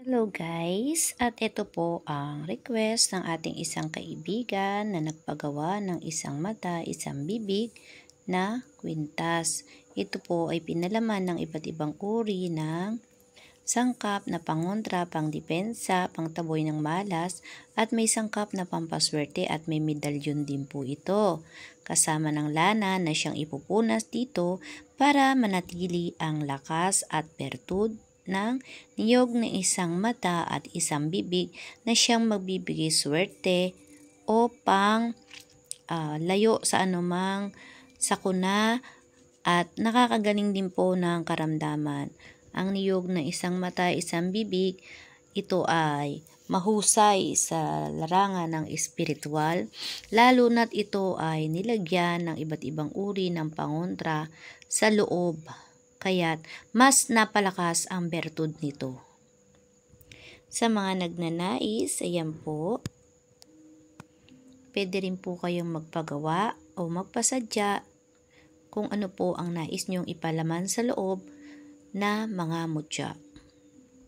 Hello guys, at ito po ang request ng ating isang kaibigan na nagpagawa ng isang mata, isang bibig na kwintas. Ito po ay pinalaman ng iba't ibang uri ng sangkap na pangontra, pangdepensa, pangtaboy ng malas, at may sangkap na pampaswerte at may medalyon din po ito. Kasama ng lana na siyang ipupunas dito para manatili ang lakas at bertud ng niyog ng isang mata at isang bibig na siyang magbibigay swerte o layo sa anumang sakuna at nakakagaling din po ng karamdaman. Ang niyog ng isang mata, isang bibig, ito ay mahusay sa larangan ng espiritual, lalo na't ito ay nilagyan ng iba't ibang uri ng pangontra sa loob, kaya't mas napalakas ang bertud nito. Sa mga nagnanais, ayan po, pwede rin po kayong magpagawa o magpasadya kung ano po ang nais nyong ipalaman sa loob na mga mutya.